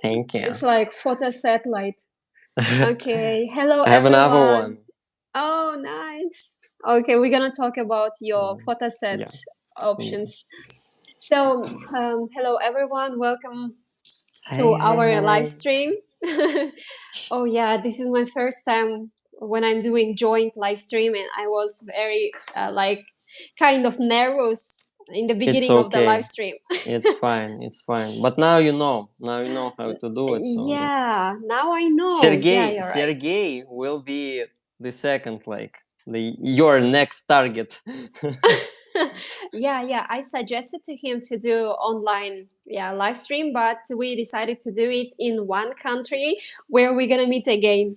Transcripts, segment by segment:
Thank you. It's like photo satellite. Okay. Hello, I have another everyone. one. Oh, nice. Okay, we're gonna talk about your photo set Yeah. options. So, hello, everyone. Welcome to Hi, hi, our live hi. stream. Oh, yeah, this is my first time when I'm doing joint live stream, and I was very like kind of nervous in the It's beginning of the live okay. stream. It's fine. It's fine. But now you know. Now you know how to do it. So Yeah, now I know. Yeah, Sergey, you're right. Sergey will be the second, like your next target. Yeah, I suggested to him to do online, live stream, but we decided to do it in one country where we're gonna meet again.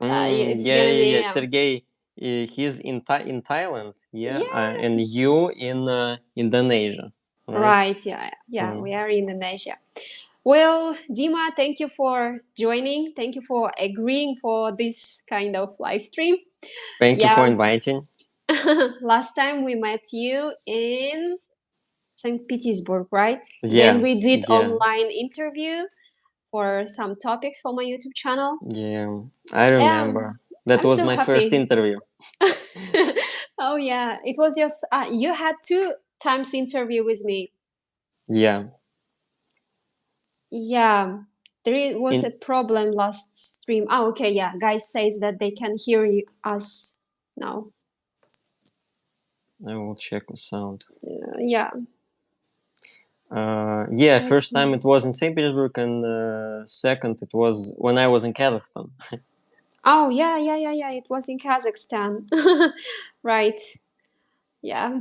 It's Yeah, gonna yeah, be yeah. Sergey, he's in Thailand. Yeah, yeah, and you in Indonesia, right? right. Yeah, Mm. we are in Indonesia. Well, Dima, thank you for joining. Thank you for agreeing for this kind of live stream. Thank you for Yeah, inviting. last time we met you in St. Petersburg, right? Then Yeah, we did yeah, online interview for some topics for my YouTube channel. yeah. I Yeah, remember. That I'm was so my first happy. interview. Oh yeah, it was just you had two times interview with me. Yeah. Yeah, was a In problem last stream. Oh, okay, yeah. Guys says that they can hear us now. I will check the sound. Yeah, Yeah, I first time see. it was in St. Petersburg, and second it was when I was in Kazakhstan. Oh yeah. It was in Kazakhstan, right? Yeah.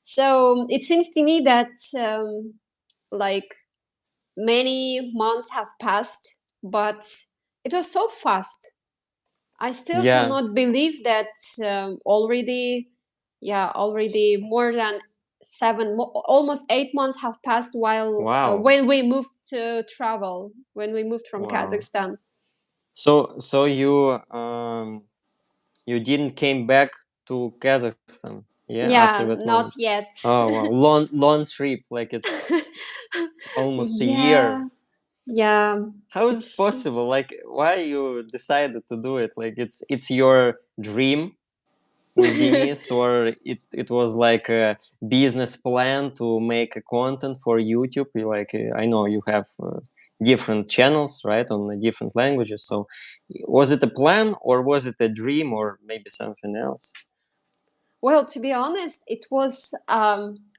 So it seems to me that like many months have passed, but it was so fast. I still Yeah. cannot believe that already more than almost 8 months have passed while Wow. when we moved to travel, when we moved from Wow. Kazakhstan. So you didn't came back to Kazakhstan, yeah, after Yeah, that not moment. yet. Oh wow, long trip, like it's almost a Yeah, year. yeah. How is it It's possible? Like, why you decided to do it? Like, it's your dream with Denis, or it was like a business plan to make a content for YouTube? Like, I know you have different channels, right, on the different languages. So, was it a plan, or was it a dream, or maybe something else? well, to be honest, it was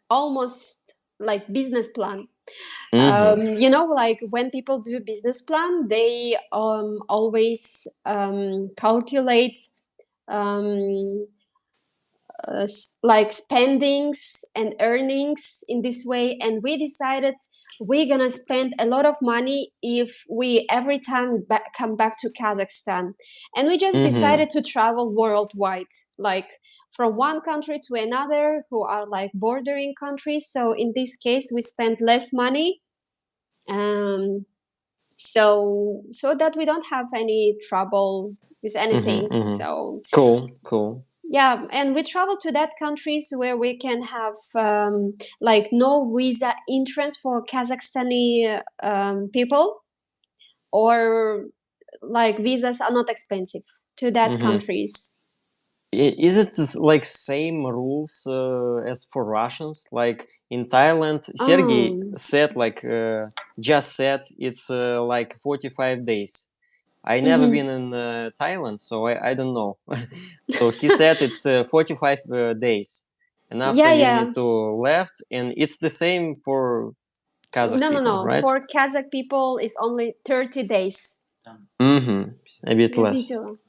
almost like business plan. Mm-hmm. Like when people do business plan, they always calculate um, like spendings and earnings in this way, and we decided we're gonna spend a lot of money if we every time come back to Kazakhstan, and we just Mm-hmm. decided to travel worldwide, like from one country to another who are like bordering countries. So in this case we spent less money, um, so that we don't have any trouble with anything. Mm-hmm. Mm-hmm. So Cool. Cool. yeah, and we travel to that countries where we can have like no visa entrance for Kazakhstani people, or like visas are not expensive to that Mm-hmm. countries. Is it like same rules as for Russians? Like in Thailand, Sergey Um, said like just said it's like 45 days. I never mhm. been in Thailand, so I don't know. So he said it's 45 days, and after you Yeah. need to left, and it's the same for Kazakh people, No. right? For Kazakh people, it's only 30 days. Mm-hmm. A bit Yeah, me less. too.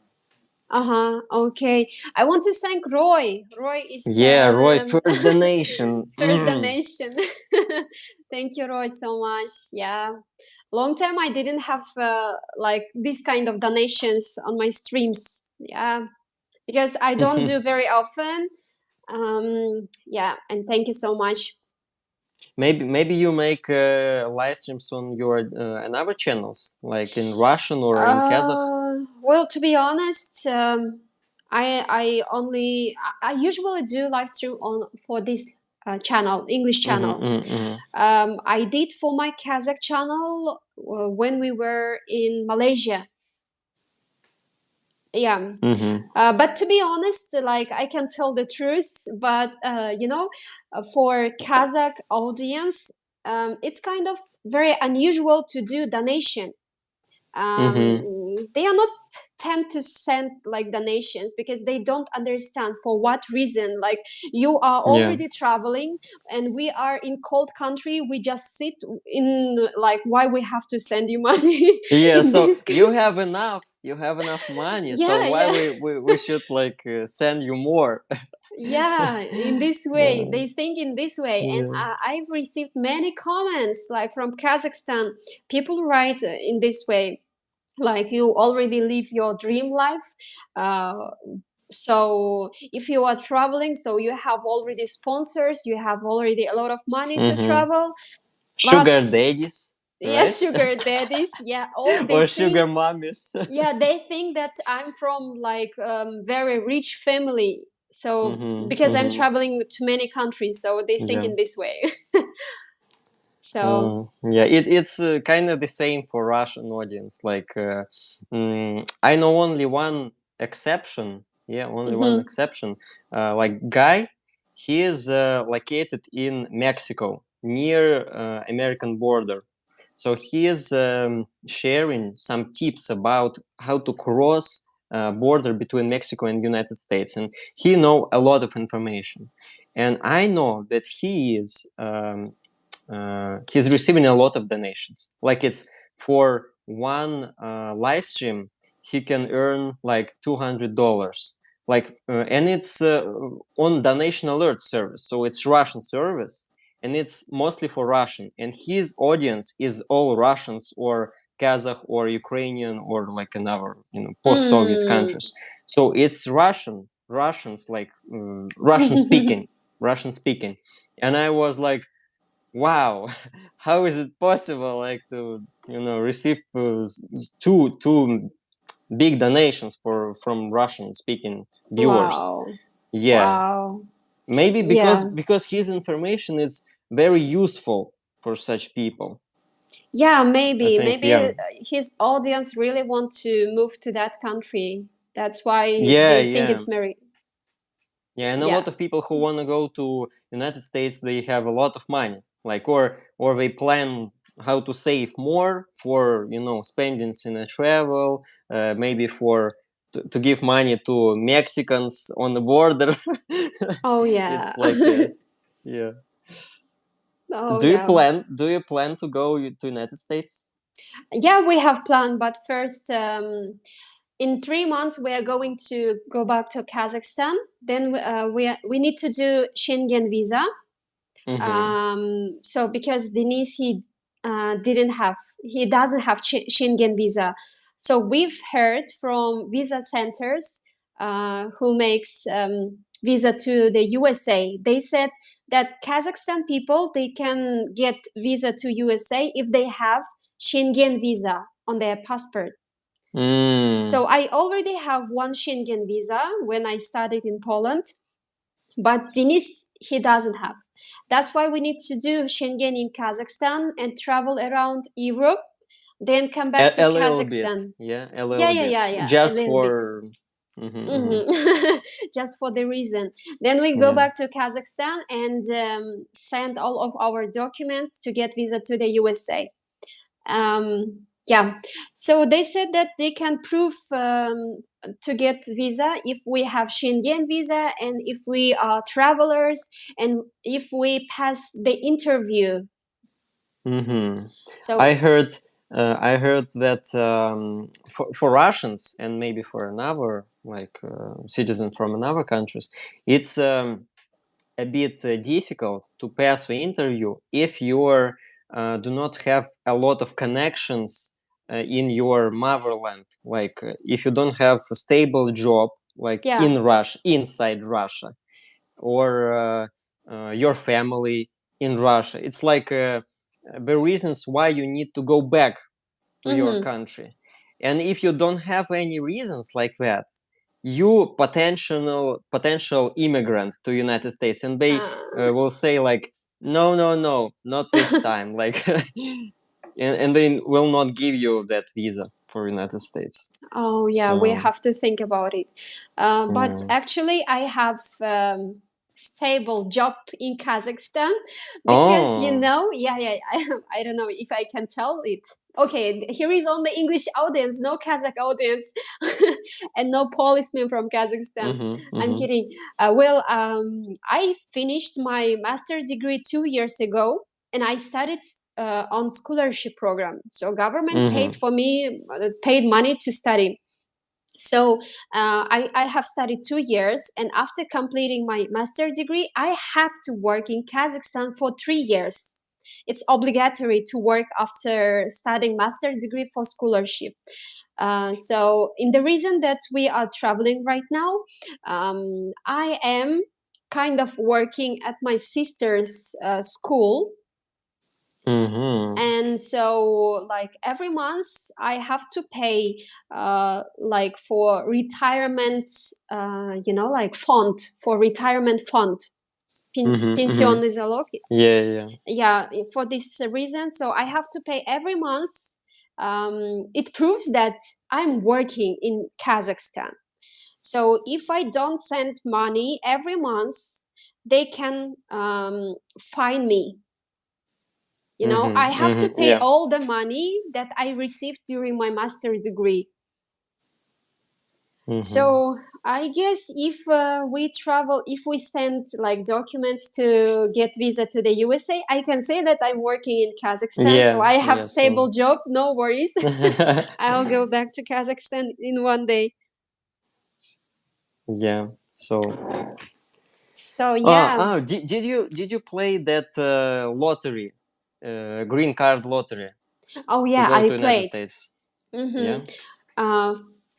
Uh-huh. Okay. I want to thank Roy. Roy is Yeah, Roy, first donation. first donation. Thank you, Roy, so much. Yeah. Long time I didn't have like this kind of donations on my streams. Yeah. Because I don't do very often. Yeah, and thank you so much. Maybe you make live streams on your another channels, like in Russian or in Kazakh. Well, to be honest, I usually do live stream on for this channel, English channel. I did for my Kazakh channel when we were in Malaysia. Yeah. But to be honest, like I can tell the truth, but for Kazakh audience, it's kind of very unusual to do donation. They are not tend to send like donations because they don't understand for what reason. Like you are already traveling and we are in cold country, we just sit in, like why we have to send you money Yeah, in so this you case. have enough money, so Yeah, why yeah. we should like send you more? Yeah, in this way Uh, they think in this way. And yeah. I've received many comments like from Kazakhstan. People write in this way, like you already live your dream life, uh, so if you are traveling, so you have already sponsors, you have already a lot of money to travel. But Sugar daddies, right? yes, sugar daddies, yeah, all they Or think. sugar mommies. Yeah, they think that I'm from like very rich family, so because I'm Mm-hmm. traveling to many countries, so they think Yeah. in this way. So Yeah, it's kind of the same for Russian audience. Like, I know only one exception. Yeah, only one mhm. exception. Like, guy, he is located in Mexico, near American border. So he is sharing some tips about how to cross border between Mexico and United States, and he know a lot of information. And I know that he is. He's receiving a lot of donations. Like it's for one live stream, he can earn like $200. Like, and it's on donation alert service, so it's Russian service, and it's mostly for Russian. And his audience is all Russians or Kazakh or Ukrainian or like another, post-Soviet Mm. countries. So it's Russians like Russian speaking, and I was like, wow, how is it possible like to receive two big donations from Russian speaking viewers? Wow. Yeah, Wow. maybe because Yeah. because his information is very useful for such people, Yeah, I maybe. think. Maybe Yeah, his audience really want to move to that country. That's why yeah, they think yeah. it's very, Yeah, and a yeah. lot of people who want to go to United States, they have a lot of money, like or they plan how to save more for spendings in a travel, maybe for to give money to Mexicans on the border. Oh yeah. It's like yeah. Oh Do you yeah. plan? Do you plan to go to United States? Yeah, we have planned, but first, in 3 months we are going to go back to Kazakhstan. Then we need to do Schengen visa. Mm-hmm. So because Denise he doesn't have Schengen visa. So we've heard from visa centers who makes visa to the USA. They said that Kazakhstan people, they can get visa to USA if they have Schengen visa on their passport. Mm. So I already have one Schengen visa when I studied in Poland, but Denis, he doesn't have. That's why we need to do Schengen in Kazakhstan and travel around Europe, then come back to A little bit, Kazakhstan. yeah, a Yeah, little yeah, bit, yeah, yeah, a just little bit. for. Mm-hmm, Just for the reason. Then we go yeah. back to Kazakhstan and send all of our documents to get visa to the USA. Yeah, so they said that they can prove to get visa if we have Schengen visa and if we are travelers and if we pass the interview. Mm-hmm. So I heard that for Russians and maybe for another like citizen from another countries, it's a bit difficult to pass the interview if you do not have a lot of connections in your motherland. Like if you don't have a stable job, like yeah. in Russia, inside Russia, or your family in Russia. It's like the reasons why you need to go back to your Mm-hmm. country. And if you don't have any reasons like that, you potential immigrant to United States, and they will say like, no, no, no, not this time, like, and they will not give you that visa for United States. Oh yeah, we So have to think about it. But yeah. actually, I have stable job in Kazakhstan because Oh. yeah, yeah. I don't know if I can tell it. Okay, here is only English audience, no Kazakh audience, and no policeman from Kazakhstan. I'm Mm-hmm. kidding. I finished my master's degree 2 years ago, and I studied on scholarship program. So government paid Mm-hmm. for me, paid money to study. So I have studied 2 years, and after completing my master degree, I have to work in Kazakhstan for 3 years. It's obligatory to work after studying master degree for scholarship. So in the reason that we are traveling right now, I am kind of working at my sister's school, Mm-hmm. and so like every month I have to pay like for retirement, like fund, for retirement fund, Mm-hmm. Mm-hmm. pensionni zalog. Yeah, yeah. Yeah, for this reason, so I have to pay every month. It proves that I'm working in Kazakhstan. So if I don't send money every month, they can fine me. I Mm-hmm. have to Mm-hmm. pay Yeah. all the money that I received during my master degree. Mm-hmm. So I guess if we travel, if we send like documents to get visa to the USA, I can say that I'm working in Kazakhstan. So Yeah, I have yeah. stable So job, no worries. I'll go back to Kazakhstan in one day. yeah. So So yeah. did you play that lottery, green card lottery Oh to yeah, go I to United played. States? Mm-hmm. Yeah. Uh,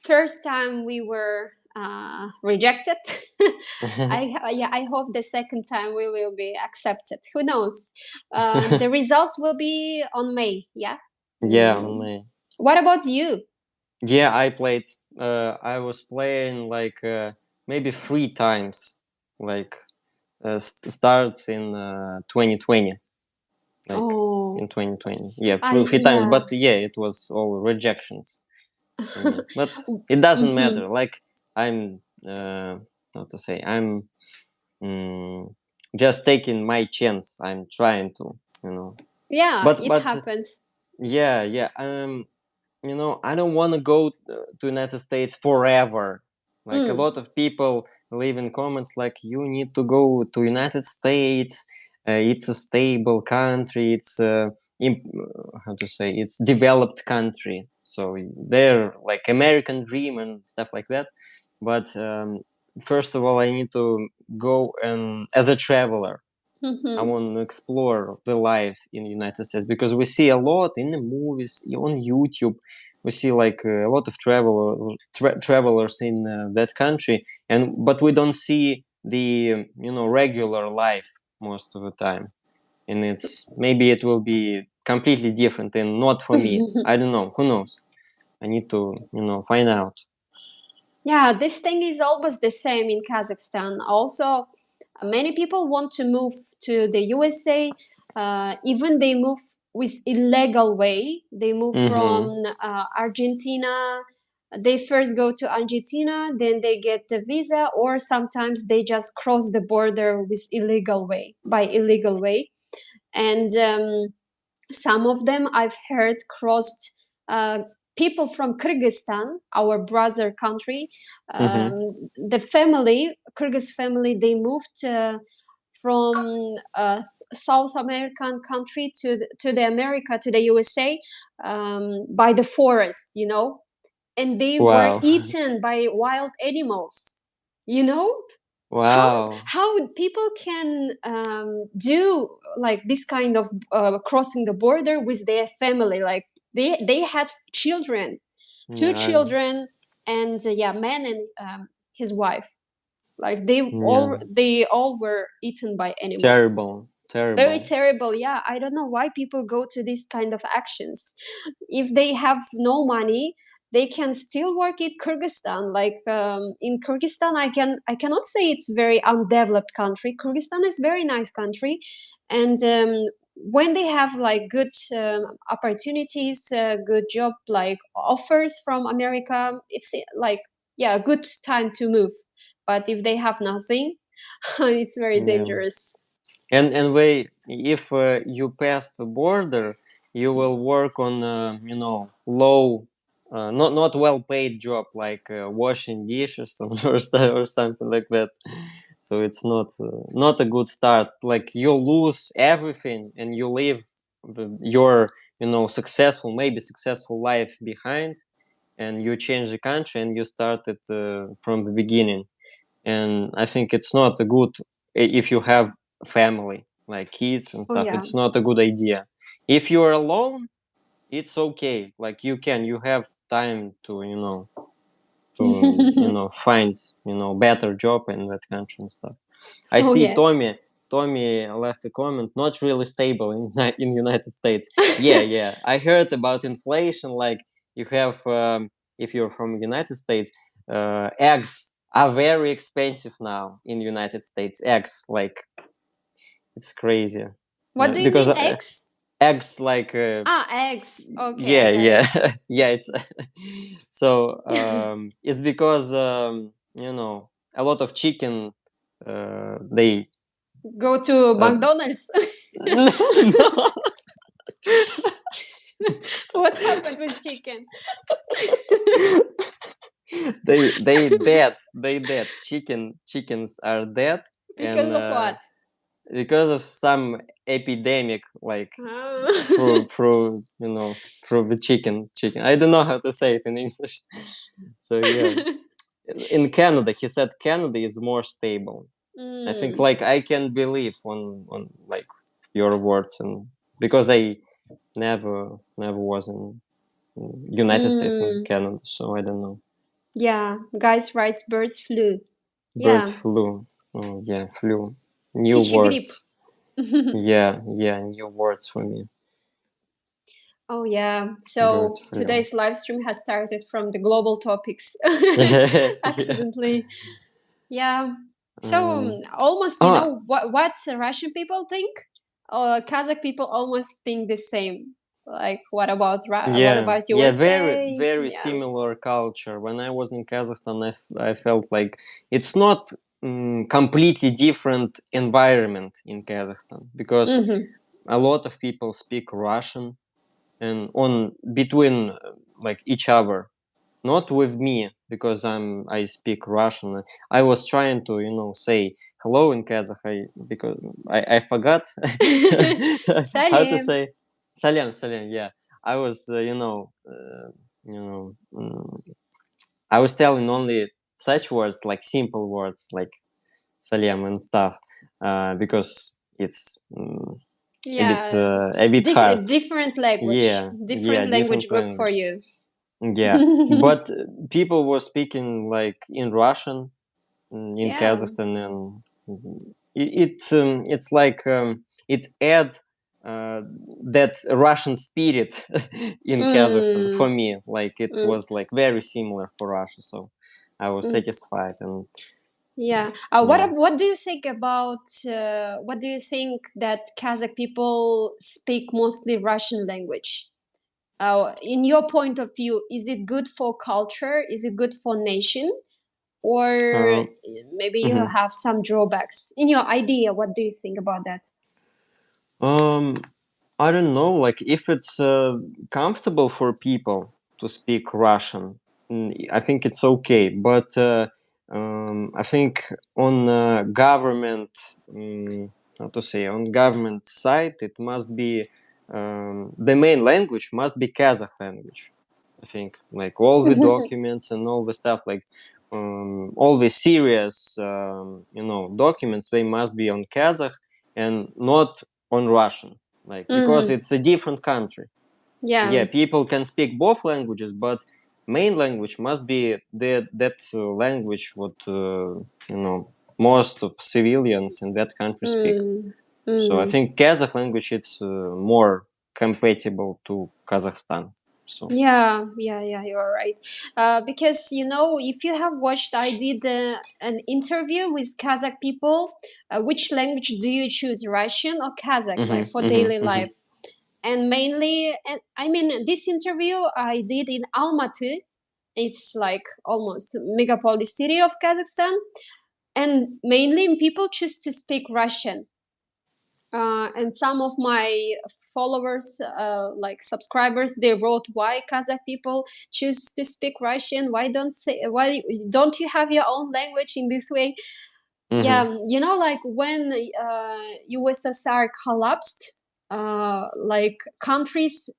First time we were rejected. Yeah, I hope the second time we will be accepted. Who knows? The results will be on May. Yeah. Yeah, Mm. What about you? yeah. I played. I was playing like maybe 3 times. Like starts in 2020. Like Oh, in 2020. Yeah, I three times. yeah. But yeah, it was all rejections for me. But it doesn't Mm-hmm. matter. Like I'm, how to say, I'm mm, just taking my chance. I'm trying to, you know. Yeah, But it happens. yeah, yeah. I don't want to go to United States forever. Like a Mm. lot of people leave in comments like you need to go to United States. It's a stable country. It's how to say, it's developed country. So they're like American dream and stuff like that. But first of all, I need to go and as a traveler. I Mm-hmm. want to explore the life in the United States because we see a lot in the movies on YouTube. We see like a lot of travelers in that country, and but we don't see the regular life most of the time. And it's maybe it will be completely different and not for me. I don't know. Who knows? I need to find out. Yeah, this thing is almost the same in Kazakhstan. Also, many people want to move to the USA. Even they move with illegal way. They move Mm-hmm. from Argentina. They first go to Argentina, then they get the visa, or sometimes they just cross the border with illegal way, by illegal way. And some of them I've heard crossed. People from Kyrgyzstan, our brother country, um, Mm-hmm. the family, Kyrgyz family, they moved from South American country to the America, to the USA, by the forest, and they were Wow. eaten by wild animals. You know, how Wow. how people can do like this kind of crossing the border with their family, like they had children, two Yeah. children, and yeah, man and his wife, like Yeah. they all were eaten by animals. Terrible. Very Terrible. terrible. Yeah, I don't know why people go to these kind of actions. If they have no money, they can still work in Kyrgyzstan. Like in Kyrgyzstan, I cannot say it's very undeveloped country. Kyrgyzstan is very nice country, and when they have like good opportunities, good job like offers from America, it's like a good time to move. But if they have nothing, it's very Yeah. dangerous. And if you pass the border, you will work on low, not well paid job like washing dishes or something like that. So it's not a good start. Like you lose everything and you leave your maybe successful life behind, and you change the country and you start it from the beginning. And I think it's not a good if you have family like kids and Oh stuff. yeah. It's not a good idea. If you're alone, it's okay. Like you have time to find better job in that country and stuff. I Oh see yeah. Tommy left a comment, not really stable in United States. Yeah, I heard about inflation. Like you have if you're from United States, eggs are very expensive now in United States. Eggs, like, it's crazy. What do you Because mean, eggs? eggs, like, Eggs. Okay, I yeah, got it. yeah. Yeah, it's so it's because a lot of chicken, they Go to uh, McDonald's. no, no. What happened with chicken? They dead. Chickens are dead, and Because of what? because of some epidemic, like, Ah. through the chicken. I don't know how to say it in English. So yeah, in Canada, he said Canada is more stable. I think, Mm, like, I can believe on like your words, and because I never was in United States and mm. Canada, so I don't know. Yeah, guys writes birds flew. Bird Yeah, flu. Oh yeah, flu. New птичий грипп. words. Yeah, new words for me. Oh yeah. Bird So flu. today's live stream has started from the global topics. Yeah. Accidentally. Yeah. So Um, almost, oh, what Russian people think? Kazakh people almost think the same. Like, what yeah, about yeah. Very, USA? very Yeah. similar culture. When I was in Kazakhstan, I felt like it's not completely different environment in Kazakhstan, because Mm-hmm. a lot of people speak Russian and on between like each other, not with me, because I speak Russian. I was trying to say hello in Kazakh, because I forgot how to Salim. say salam. Yeah, I was you know I was telling only such words, like simple words like salam and stuff, because it's Yeah. a bit hard. Different language. Yeah, Different different language group for language. you. Yeah, but people were speaking like in Russian in Yeah. Kazakhstan, and it's like it add that Russian spirit in Kazakhstan Mm, for me. Like it mm, was like very similar for Russia, so I was mm. satisfied. And Yeah. yeah, What do you think about what do you think that Kazakh people speak mostly Russian language? In your point of view, is it good for culture? Is it good for nation? Or uh, maybe you mhm. have some drawbacks? In your idea, what do you think about that? um, I don't know, like if it's comfortable for people to speak Russian, I think it's okay. But I think on government, how to say, on government side, it must be the main language must be Kazakh language. I think, like all the documents and all the stuff, like all the serious, documents, they must be on Kazakh and not on Russian, like, because Mm-hmm. it's a different country. Yeah. Yeah, people can speak both languages, but main language must be that language what most of civilians in that country speak. Mm, So I mm. think Kazakh language it's more compatible to Kazakhstan. So. Yeah, you're right. Because if you have watched, I did an interview with Kazakh people. Which language do you choose, Russian or Kazakh, like for daily life? And mainly, and I mean, this interview I did in Almaty. It's like almost megapolis city of Kazakhstan, and mainly people choose to speak Russian. And some of my followers, like subscribers, they wrote, why Kazakh people choose to speak Russian? Why don't you have your own language in this way? Yeah, like when USSR collapsed, like countries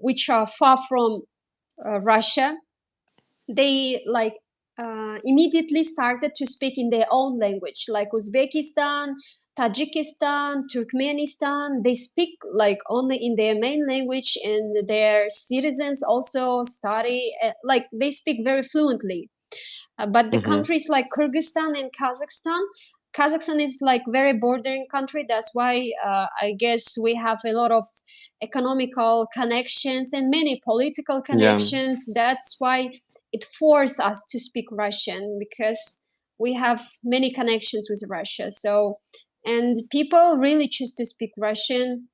which are far from Russia, they like immediately started to speak in their own language, like Uzbekistan, Tajikistan, Turkmenistan. They speak like only in their main language, and their citizens also study, like they speak very fluently. But the countries like Kyrgyzstan and Kazakhstan is like very bordering country. That's why I guess we have a lot of economical connections and many political Yeah. connections. That's why it forced us to speak Russian, because we have many connections with Russia. So, and people really choose to speak Russian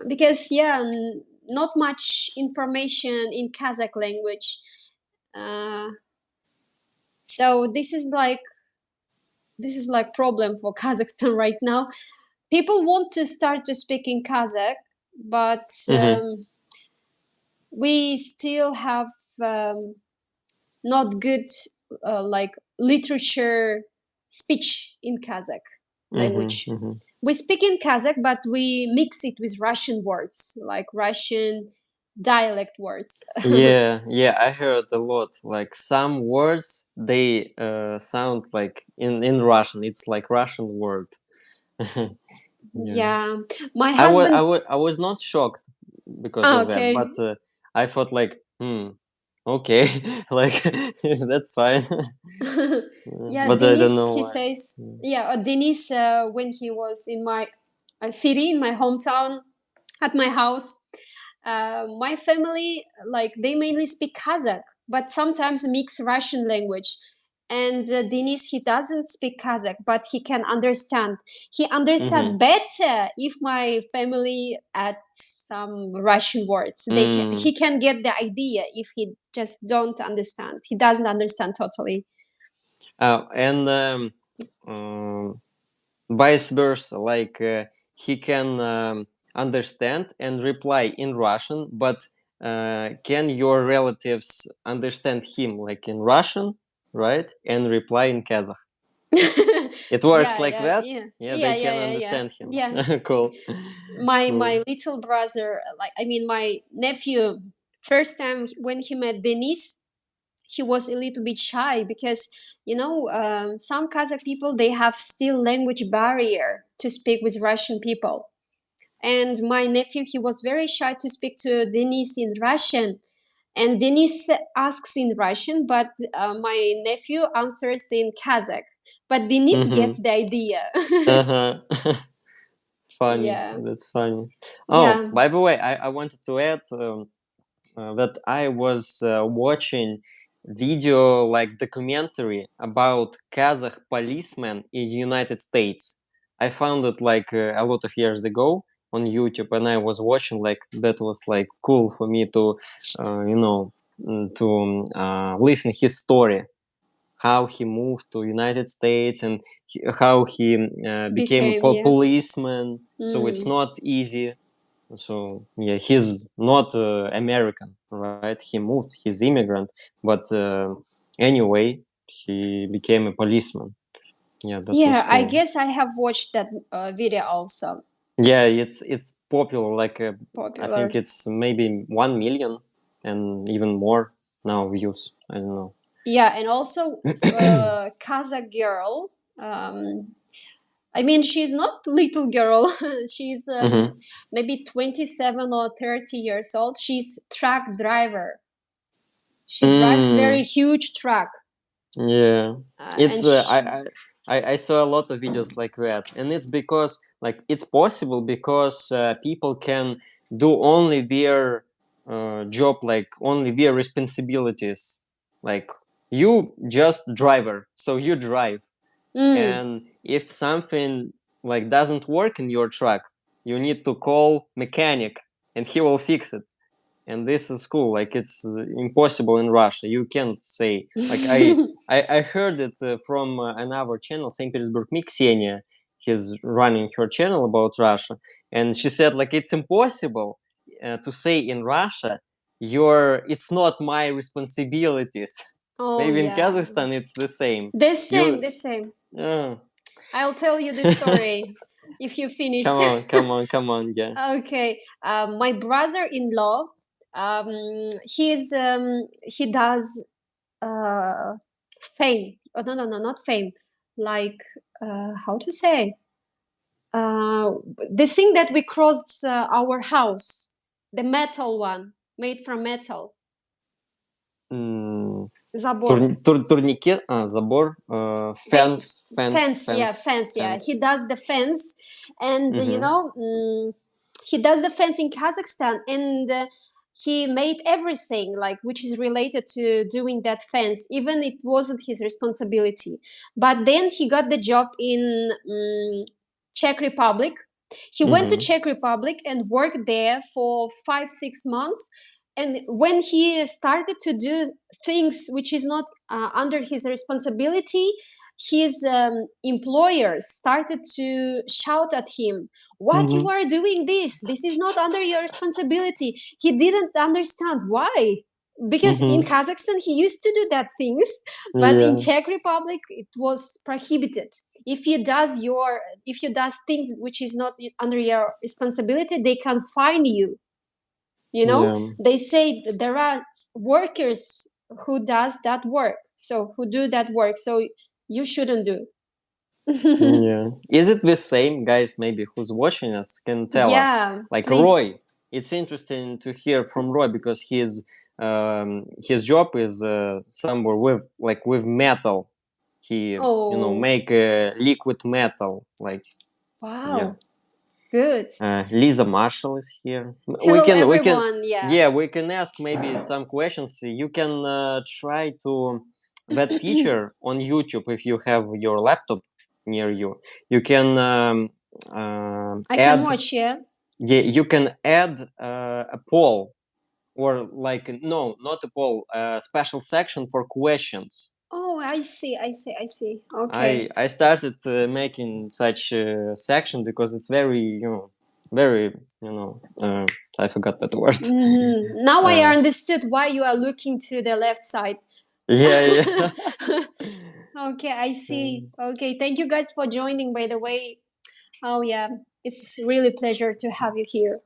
because, yeah, not much information in Kazakh language. Uh, so this is like problem for Kazakhstan right now. People want to start to speak in Kazakh, but we still have not good like literature speech in Kazakh language. We speak in Kazakh, but we mix it with Russian words, like Russian dialect words. Yeah, I heard a lot. Like some words, they sound like in Russian. It's like Russian word. Yeah, Yeah, my husband. I was not shocked because Ah, of that, okay. but I thought like, okay, like that's fine. Yeah, But I don't Denis, know he why. says, yeah, Denis, when he was in my city, in my hometown, at my house, my family, like, they mainly speak Kazakh, but sometimes mix Russian language. And Denis, he doesn't speak Kazakh, but he can understand. He understand better if my family add some Russian words. He can get the idea if he just don't understand. He doesn't understand totally. And vice versa, like he can understand and reply in Russian, but can your relatives understand him like in Russian, right, and reply in Kazakh? It works Yeah, like yeah, that. yeah, Yeah, yeah, they yeah, can yeah, yeah, understand him. yeah. Cool. My Cool. little brother, like, I mean, my nephew, first time when he met Denis, he was a little bit shy because some Kazakh people, they have still language barrier to speak with Russian people. And my nephew, he was very shy to speak to Denis in Russian. And Denis asks in Russian, but my nephew answers in Kazakh. But Denis gets the idea. Uh-huh. Funny. Yeah, That's funny. Oh, yeah. by the way, I wanted to add that I was watching video like documentary about Kazakh policemen in the United States. I found it like a lot of years ago on YouTube, and I was watching like that was like cool for me to, to listen his story, how he moved to United States and how he became a Became, yeah. policeman. So it's Mm. not easy. So yeah, he's not American, right? He moved, he's immigrant, but anyway, he became a policeman. Yeah, that was Yeah, I cool. guess I have watched that video also. Yeah, it's popular. Like I think Popular. it's maybe 1 million and even more now views. I don't know. Yeah, and also Kazakh girl. Um, I mean, she's not little girl. She's Mm-hmm. maybe 27 or 30 years old. She's truck driver. She drives very Mm. huge truck. Yeah, And it's I saw a lot of videos like that, and it's because like it's possible because people can do only their job like only via responsibilities, like you just driver, so you drive, and if something like doesn't work in your truck, you need to call mechanic and he will fix it. And this is cool, like it's impossible in Russia. You can't say, like I heard it from another channel, St. Petersburg Me, Ksenia, he's running her channel about Russia, and she said like it's impossible to say in Russia, it's not my responsibilities. Oh Maybe in yeah. Kazakhstan it's the same. The same, You the same. uh, I'll tell you the story if you finished. come on, yeah. Okay. My brother-in-law, he does fame. Oh, no, not fame. Like, how to say? Uh, the thing that we cross our house, the metal one, made from metal. Mm, Забор. Турникет, забор, They fence, fence. Yeah, fence. he does the fence, and Mm-hmm. he does the fence in Kazakhstan, and he made everything like which is related to doing that fence. Even it wasn't his responsibility, but then he got the job in Czech Republic. He went to Mm-hmm. Czech Republic and worked there for 5-6 months. And when he started to do things which is not under his responsibility, his employers started to shout at him, what you Mm-hmm. are doing this is not under your responsibility. He didn't understand why, because in Mm-hmm. Kazakhstan he used to do that things, but in Yeah. Czech Republic it was prohibited. If you does things which is not under your responsibility, they can fine you. Yeah. They say there are workers who does that work, so who do that work, so you shouldn't do. Yeah. Is it the same, guys? Maybe who's watching us can tell us. Yeah, Like please. Roy, it's interesting to hear from Roy because his job is somewhere with metal. He Oh, make liquid metal. Like yeah. wow, good. Lisa Marshall is here. Hello We can everyone. Yeah. yeah, we can ask maybe some questions. You can try to that feature on YouTube if you have your laptop near you. You can I can add watch. Yeah. yeah, you can add a poll, or like no, not a poll, a special section for questions. Oh, I see. I Okay. I started making such a section because it's very I forgot that word. Now I uh, understood why you are looking to the left side. yeah, yeah. Okay, I see. Okay, thank you guys for joining, by the way. Oh yeah, it's really pleasure to have you here.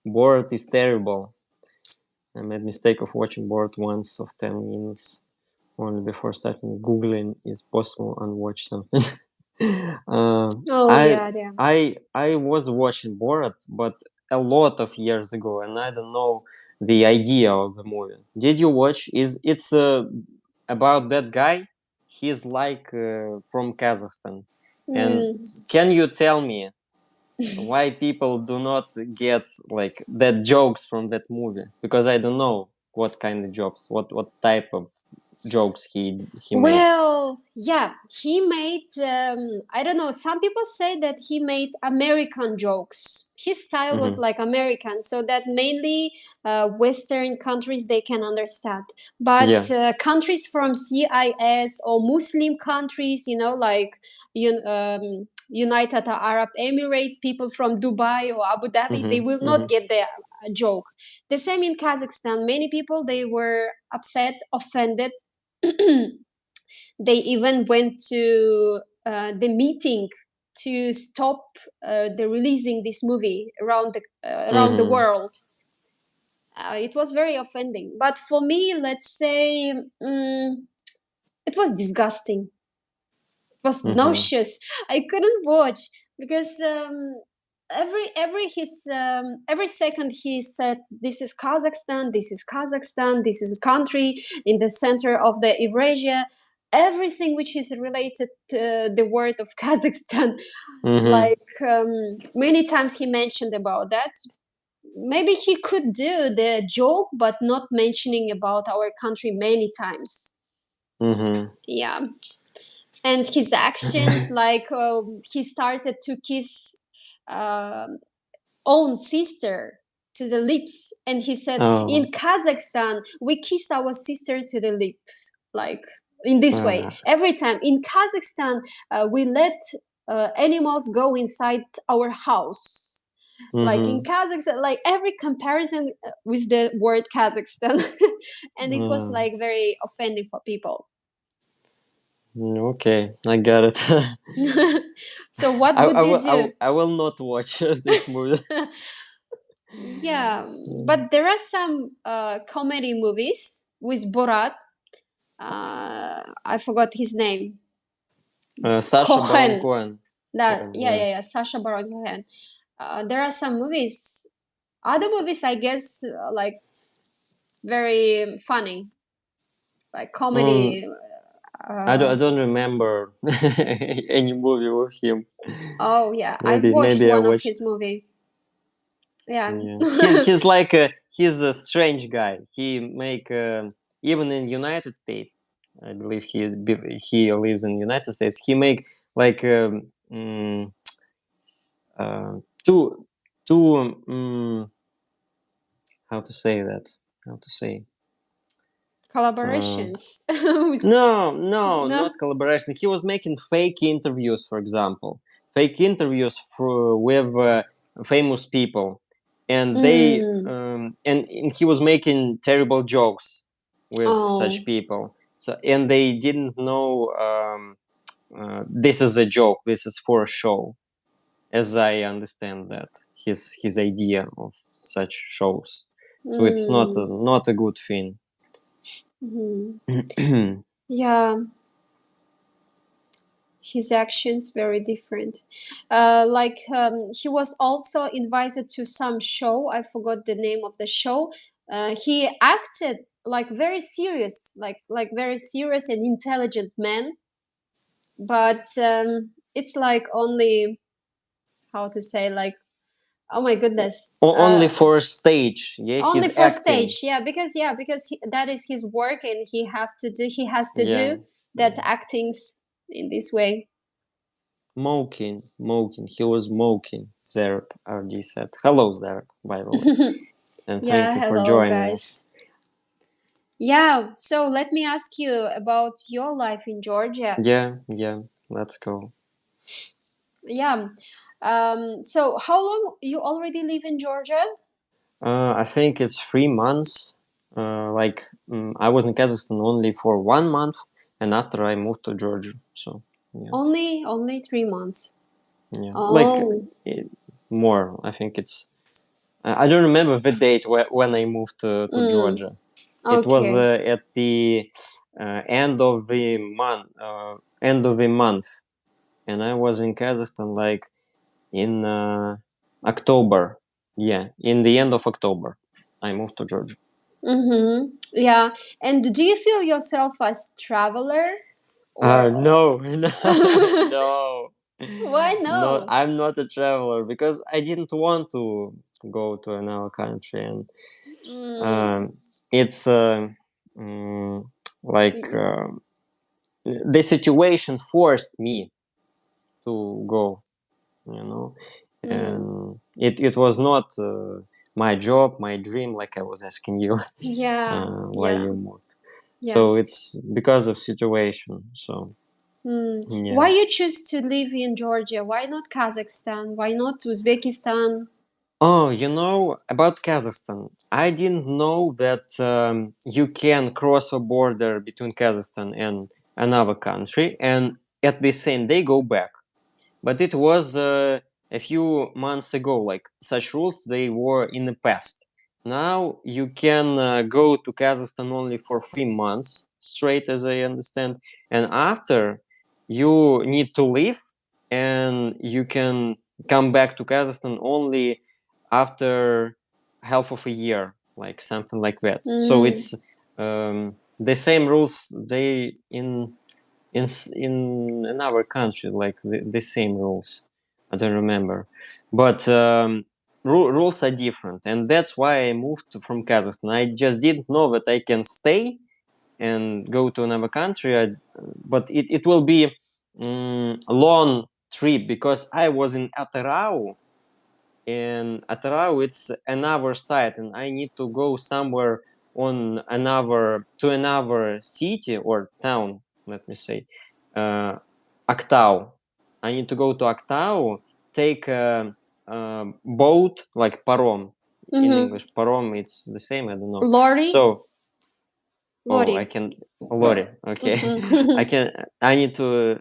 Borat is terrible. I made mistake of watching Borat once of 10 minutes only before starting googling is possible and watch something. uh, Oh I yeah, yeah. I was watching Borat, but a lot of years ago, and I don't know the idea of the movie. Did you watch? It's about that guy? He's like from Kazakhstan, and Mm. can you tell me why people do not get like that jokes from that movie? Because I don't know what kind of jokes, what type of jokes he made. Well, yeah, he made, I don't know, some people say that he made American jokes. His style was Mm-hmm. like American, so that mainly Western countries they can understand. But Yeah. countries from CIS or Muslim countries, like United Arab Emirates, people from Dubai or Abu Dhabi, they Mm-hmm. will not Mm-hmm. get the joke. The same in Kazakhstan. Many people they were upset, offended. They even went to the meeting to stop the releasing this movie around the Mm-hmm. world. It was very offending, but for me, let's say, it was disgusting. It was Mm-hmm. nauseous. I couldn't watch because every second he said, "This is Kazakhstan. This is Kazakhstan. This is a country in the center of the Eurasia." Everything which is related to the word of Kazakhstan, Mm-hmm. like many times he mentioned about that. maybe he could do the joke, but not mentioning about our country many times. Mm-hmm. Yeah, and his actions, like he started to kiss uh, own sister to the lips, and he said, in Oh, Kazakhstan we kiss our sister to the lips, like in this way. uh, Every time in Kazakhstan we let animals go inside our house, like in mm-hmm. Kazakhstan, like every comparison with the word Kazakhstan. And it was like very offending for people. Okay, I got it. So what I, would I you will I, do? will- I will not watch this movie. Yeah, but there are some comedy movies with Borat. I forgot his name. Sasha Baron Cohen. Cohen. That, Cohen, yeah, yeah. yeah, yeah. Sacha Baron Cohen. There are some movies. Other movies, I guess, like very funny, like Um, comedy. I Uh, don't remember any movie with him. oh yeah, I've watched Maybe I one of watched. his movie. Yeah. Yeah, he's a strange guy. He make even in United States. I believe he lives in United States. He make like two how to say that? How to say? Uh, Collaborations. no, No. not collaboration. He was making fake interviews, for example, fake interviews with famous people, and Mm. and he was making terrible jokes with such Oh. people. So and they didn't know this is a joke. This is for a show, as I understand that his idea of such shows. So it's Mm. not a good thing. Mhm. Yeah, his actions very different. Like he was also invited to some show. I forgot the name of the show. He acted like very serious, like very serious and intelligent man. But it's like only, how to say, like, oh my goodness. Only for stage, yeah, Only he's for acting. stage, yeah, because that is his work, and he has to Yeah, do that yeah. actings in this way. Smoking. He was smoking. Zerp RD said, "Hello, Zerp, by the way, and thank Yeah, you for hello joining us." guys. Yeah, so let me ask you about your life in Georgia. Yeah. Let's go. Yeah. So how long you already live in Georgia? I think it's 3 months. I was in Kazakhstan only for 1 month, and after I moved to Georgia. So yeah, Only 3 months. yeah, Oh. more. I think it's. I don't remember the date when I moved to Mm, Georgia. It was okay. at the end of the month. And I was in Kazakhstan like in October. Yeah, in the end of October, I moved to Georgia. Mm-hmm. Yeah. And do you feel yourself as traveler or No, no, no, why no. no? I'm not a traveler because I didn't want to go to another country, and Mm, um, it's mm, like y- the situation forced me to go, mm, and it was not my job, my dream, like I was asking you yeah, why yeah, you moved. yeah. So it's because of situation. So Mm. yeah. Why you choose to live in Georgia? Why not Kazakhstan? Why not Uzbekistan? Oh, about Kazakhstan, I didn't know that you can cross a border between Kazakhstan and another country, and at the same day go back. But it was a few months ago. Like such rules, they were in the past. Now you can go to Kazakhstan only for 3 months straight, as I understand, and after you need to leave, and you can come back to Kazakhstan only after half of a year, like something like that. So Mm, it's the same rules they in another country, like the same rules. I don't remember, but rules are different, and that's why I moved from Kazakhstan. I just didn't know that I can stay and go to another country, but it will be a long trip because I was in Atarau, and Atarau it's another side, and I need to go somewhere on another city or town. Let me say, Aktau. I need to go to Aktau, take a boat like parom. In Mm-hmm. English, parom it's the same. I don't know. Lorry. So I Lorry. can lorry. Okay, Mm-hmm. I need to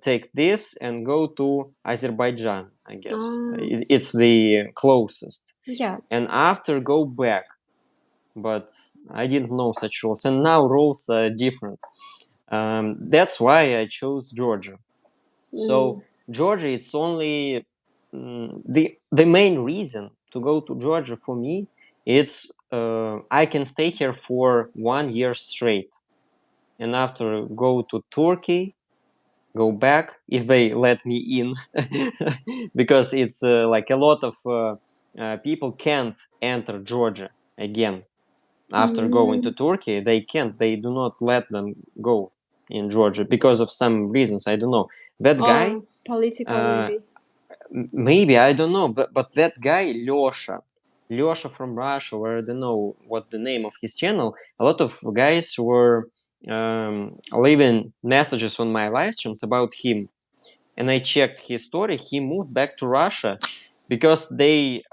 take this and go to Azerbaijan. I guess Ah, it's the closest, yeah. and after go back. But I didn't know such rules, and now rules are different. That's why I chose Georgia. So Mm. Georgia, it's only the main reason to go to Georgia for me. It's I can stay here for 1 year straight, and after go to Turkey, go back if they let me in, because it's like a lot of people can't enter Georgia again after going to Mm. Turkey. They can't. They do not let them go in Georgia because of some reasons. I don't know. That guy, Political uh, maybe. maybe I don't know, but that guy Lyosha from Russia, or I don't know what the name of his channel. A lot of guys were leaving messages on my live streams about him, and I checked his story. He moved back to Russia because he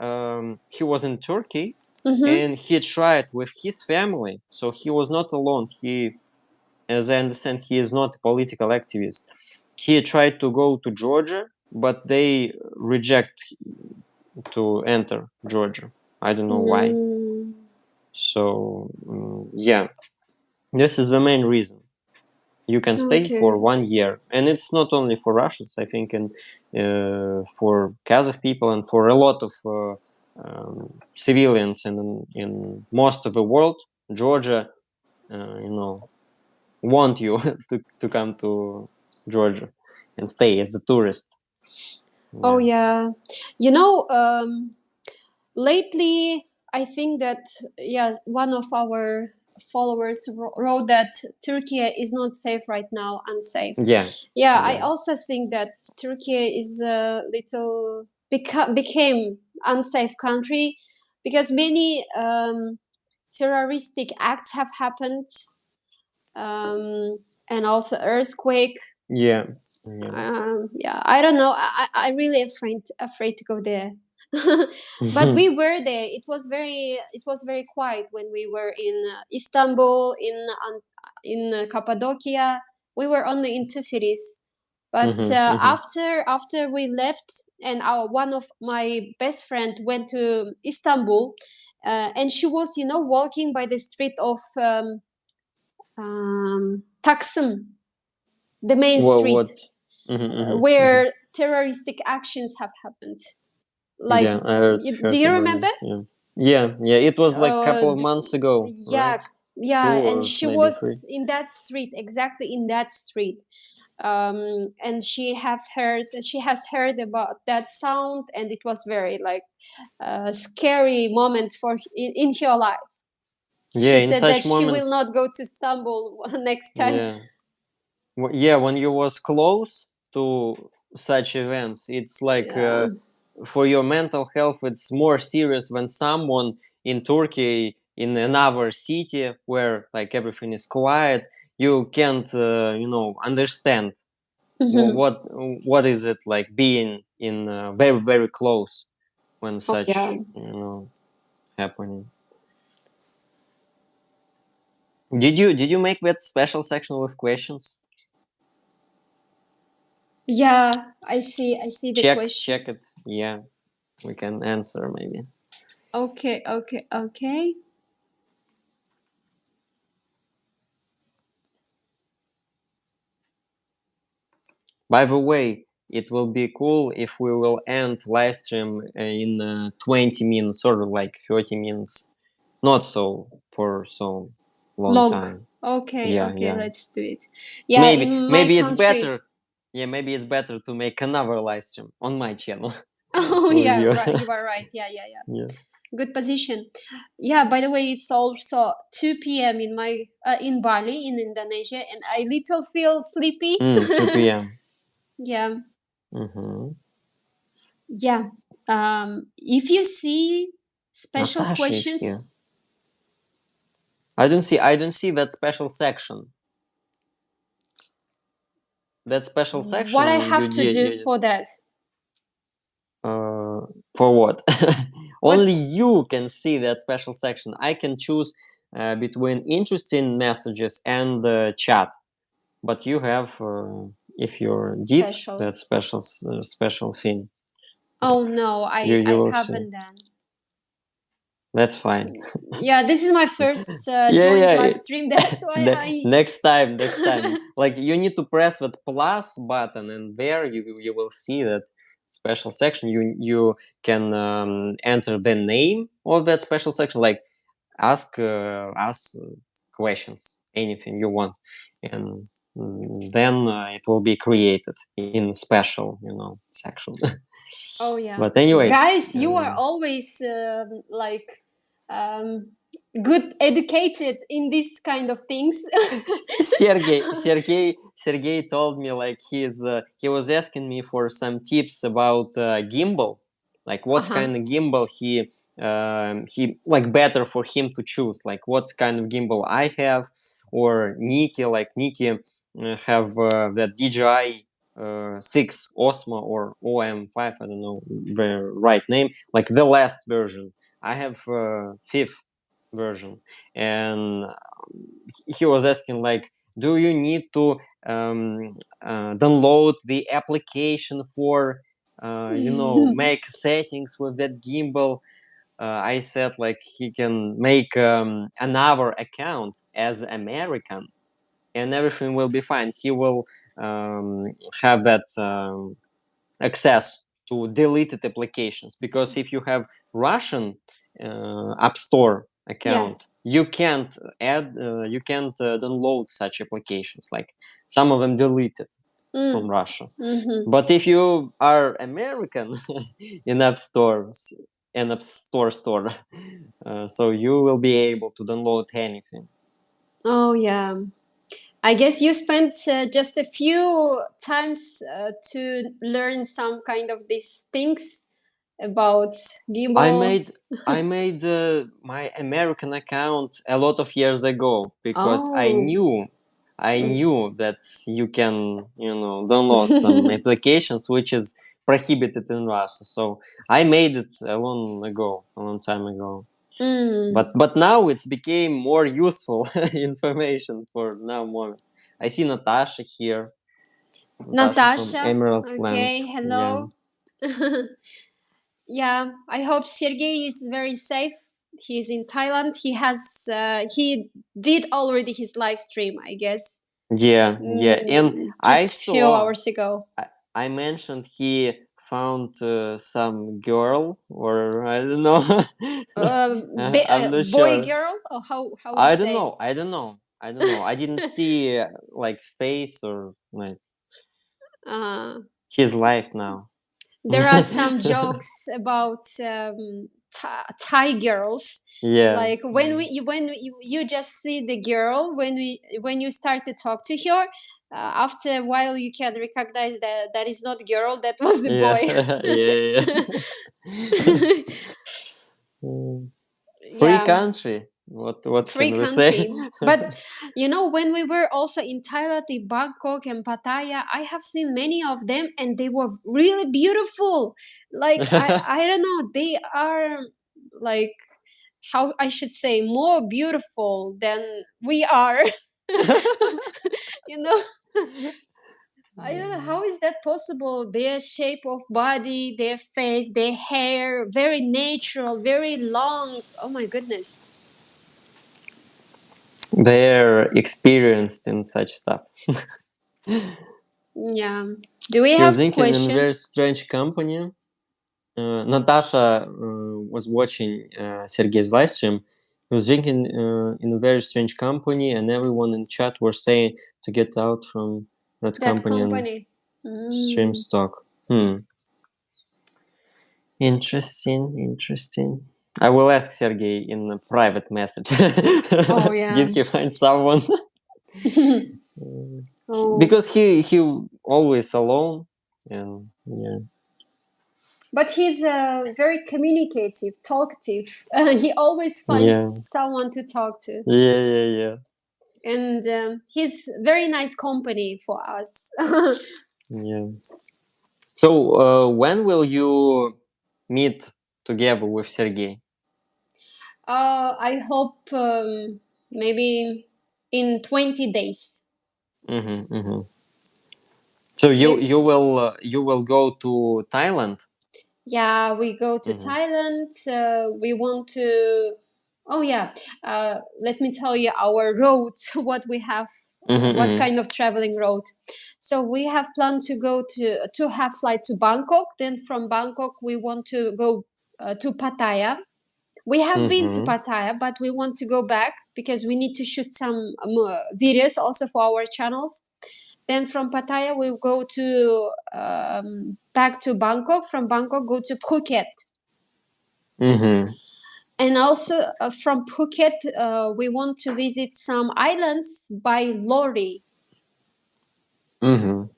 was in Turkey, Mm-hmm. and he tried with his family. So he was not alone. As I understand, he is not a political activist. He tried to go to Georgia, but they reject to enter Georgia. I don't know why. Mm. So yeah, this is the main reason. You can stay for Okay. 1 year, and it's not only for Russians. I think, and for Kazakh people, and for a lot of civilians in most of the world. Georgia, want you to come to Georgia and stay as a tourist. Oh Yeah. yeah. Lately I think that one of our followers wrote that Turkey is not safe right now, unsafe. Yeah. Yeah, I Yeah. also think that Turkey is a little became unsafe country because many terroristic acts have happened, um, and also earthquake. Yeah. Yeah. Yeah, I don't know. I really afraid to go there. But we were there. It was very quiet when we were in Istanbul, in Cappadocia. We were only in two cities. But after we left, and one of my best friend went to Istanbul, and she was walking by the street of Taksim, the main Well, street, what? where terroristic actions have happened. Like, Yeah, I do heard you about remember? it. Yeah. Yeah. Yeah. It was like a Uh, couple of d- months ago, yeah, right? Two yeah, and or she maybe three. was in that street, exactly in that street. And she has heard about that sound, and it was very like a scary moment in her life. Yeah. She In said that such she will moments. not go to Istanbul next time. Yeah. Yeah. When you was close to such events, it's like Yeah. for your mental health, it's more serious when someone in Turkey, in another city where like everything is quiet, you can't, understand Hmm. what is it like being in very very close when Oh yeah. such happening. Did you make that special section with questions? Yeah, I see the question. Check it. Yeah, we can answer maybe. Okay, okay, okay. By the way, it will be cool if we will end live stream in 20 minutes or like 30 minutes. Not so for so long Log. time. Okay, Yeah, okay, yeah. let's do it. Yeah, Maybe in my maybe it's country. better. Yeah, maybe it's better to make another live stream on my channel. Oh for yeah, you. right. You are right. Yeah, yeah, yeah. Yeah. Good position. Yeah. By the way, it's also 2 p.m. in my in Bali in Indonesia, and I little feel sleepy. 2 p.m. Yeah. Mm-hmm. Yeah. If you see special Natasha is questions, here. I don't see that special section. That special what I section have to do for that? for what? What? Only you can see that special section. I can choose between interesting messages and chat, but you have if you did Special. that special thing, like Oh no, you I will see. haven't done. That's fine. Yeah, this is my first Yeah, joint yeah. live stream. That's why I. Next time, like you need to press that plus button, and there you will see that special section. You can enter the name of that special section, like ask us questions, anything you want, and then it will be created in special, section. Oh yeah, But anyways, guys, you are always like um, good educated in this kind of things. Sergey told me like he was asking me for some tips about gimbal, like what Uh-huh. kind of gimbal he like better for him to choose, like what kind of gimbal I have, or Nikki have that DJI 6 Osmo or OM5, I don't know the right name, like the last version. I have fifth version, and he was asking like, do you need to download the application for make settings with that gimbal? I said like he can make another account as American, and everything will be fine. He will have that access to deleted applications, because if you have Russian App Store Yeah. account, you can't download such applications. Like some of them deleted from Mm. Russia. Mm-hmm. But if you are American in App Stores and App Store, so you will be able to download anything. Oh yeah. I guess you spent just a few times to learn some kind of these things about I gimbal. made I made my American account a lot of years ago, because Oh. I Mm. knew that you can download some applications which is prohibited in Russia. So I made it a long time ago. Mm. But now it's became more useful information for now moment. I see Natasha here. Natasha from Natasha. Emerald Land. Okay. Yeah. Hello. Yeah, I hope Sergey is very safe. He's in Thailand. He did already his live stream, I guess, Yeah, yeah. And I just few saw hours ago. I mentioned he found some girl, or I don't know. I'm not Boy, sure. girl, or how we say. I don't know. I didn't see like face or like Uh, his life now. there are some jokes about Thai girls. Yeah. Like you just see the girl when you start to talk to her. After a while, you can recognize that that is not girl. That was a Yeah. boy. Yeah. Yeah. Free Yeah, country. What free can we say? country. But when we were also in Thailand, in Bangkok and Pattaya, I have seen many of them, and they were really beautiful. Like I don't know, they are like how I should say more beautiful than we are. you know, I don't know how is that possible. Their shape of body, their face, their hair, very natural, very long. Oh my goodness. They're experienced in such stuff. Yeah. Do we He was have drinking in a very questions? strange company. Natasha was watching Sergey's live stream. He was drinking in a very strange company, and everyone in chat were saying to get out from that That company and company. stream Mm. stock. Hmm. Interesting. I will ask Sergey in a private message. Oh yeah. Did he find someone? Oh, Because he always alone, and yeah, but he's very communicative, talkative. He always finds yeah, someone to talk to, yeah. and he's very nice company for us. Yeah. So when will you meet together with Sergey? I hope maybe in 20 days. Mm-hmm. So We you will go to Thailand? Yeah, we go to Mm-hmm. Thailand. We want to. Oh yeah, let me tell you our road. What we have, what Mm-hmm. kind of traveling road. So we have planned to go to have flight to Bangkok. Then from Bangkok we want to go to Pattaya. We have been to Mm-hmm. Pattaya, but we want to go back because we need to shoot some videos also for our channels. Then from Pattaya we go to back to Bangkok. From Bangkok go to Phuket, Mm-hmm. and also from Phuket we want to visit some islands by lorry. Mm-hmm.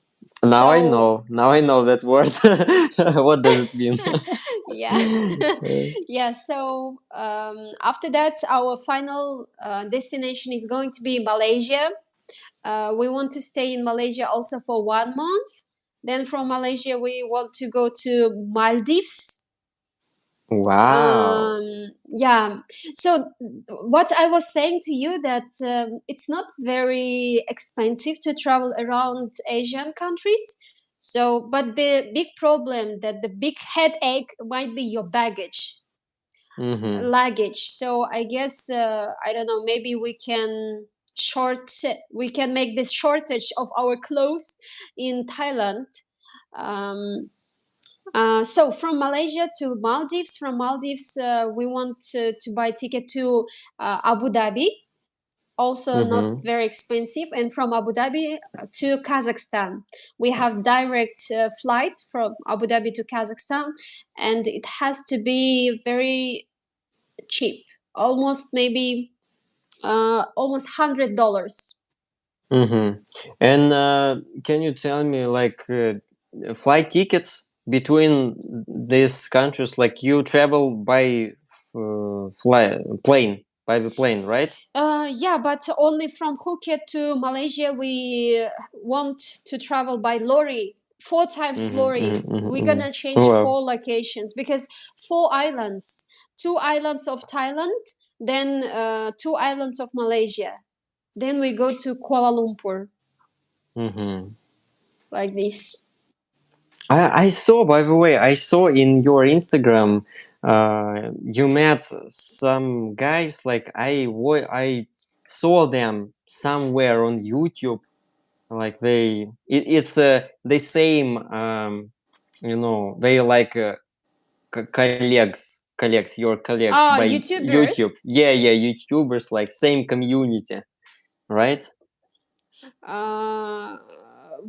Now I So know. Now I know that word. What does it mean? yeah, yeah. So after that, our final destination is going to be Malaysia. We want to stay in Malaysia also for 1 month. Then from Malaysia, we want to go to Maldives. Wow. Yeah. So what I was saying to you that it's not very expensive to travel around Asian countries. So, but the big problem that the big headache might be your baggage, Mm-hmm. luggage. So I guess I don't know. Maybe we can make this shortage of our clothes in Thailand. Um, so from Malaysia to Maldives, from Maldives we want to buy ticket to Abu Dhabi, also not Mm-hmm. very expensive, and from Abu Dhabi to Kazakhstan. We have direct flight from Abu Dhabi to Kazakhstan, and it has to be very cheap, almost maybe almost $100. Mm-hmm. And can you tell me, like, flight tickets between these countries? Like, you travel by plane, by the plane, right? Yeah, but only from Phuket to Malaysia, we want to travel by lorry, 4 times Mm-hmm, lorry. mm-hmm, We're mm-hmm. gonna change Wow. 4 locations because 4 islands, 2 islands of Thailand, then 2 islands of Malaysia. Then we go to Kuala Lumpur, Mm-hmm. like this. I saw, by the way, I saw in your Instagram, you met some guys. Like, I saw them somewhere on YouTube. Like it's the same. They like colleagues, your colleagues Ah, by YouTube. YouTubers. Yeah, YouTubers, like same community, right? Uh,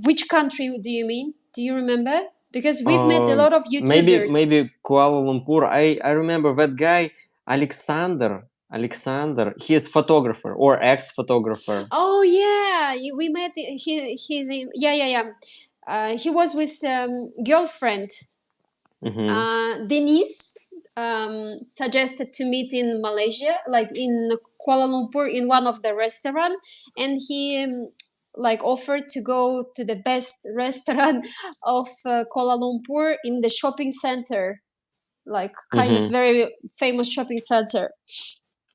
which country do you mean? Do you remember? Because we've met a lot of Maybe YouTubers. maybe Kuala Lumpur. I remember that guy, Alexander. He is photographer or ex photographer. Oh yeah, we met. He's in. Yeah, yeah, yeah. He was with girlfriend. Mm-hmm. Denise suggested to meet in Malaysia, like in Kuala Lumpur, in one of the restaurant, and he like offered to go to the best restaurant of Kuala Lumpur in the shopping center, like kind of Mm-hmm. very famous shopping center,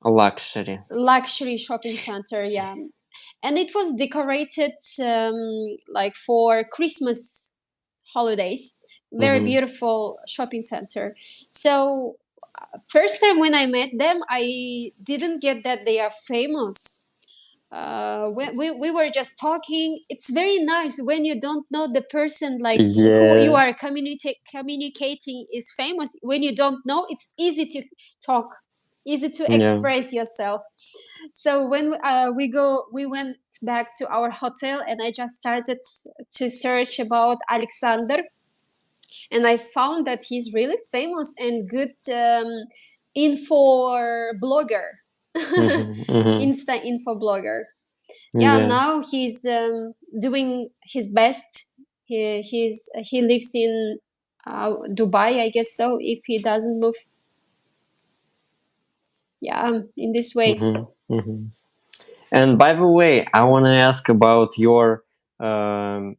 A luxury. luxury shopping center. Yeah, and it was decorated like for Christmas holidays. Very Mm-hmm. beautiful shopping center. So first time when I met them, I didn't get that they are famous. We were just talking. It's very nice when you don't know the person, like who you Yeah, are communicating is famous. When you don't know, it's easy to talk, easy to yeah. express yourself. So when we went back to our hotel, and I just started to search about Alexander. and I found that he's really famous and good info blogger, Insta info blogger. Yeah, Yeah. now he's doing his best. He lives in Dubai, I guess so. If he doesn't move, yeah, in this way. And by the way, I want to ask about your. Um,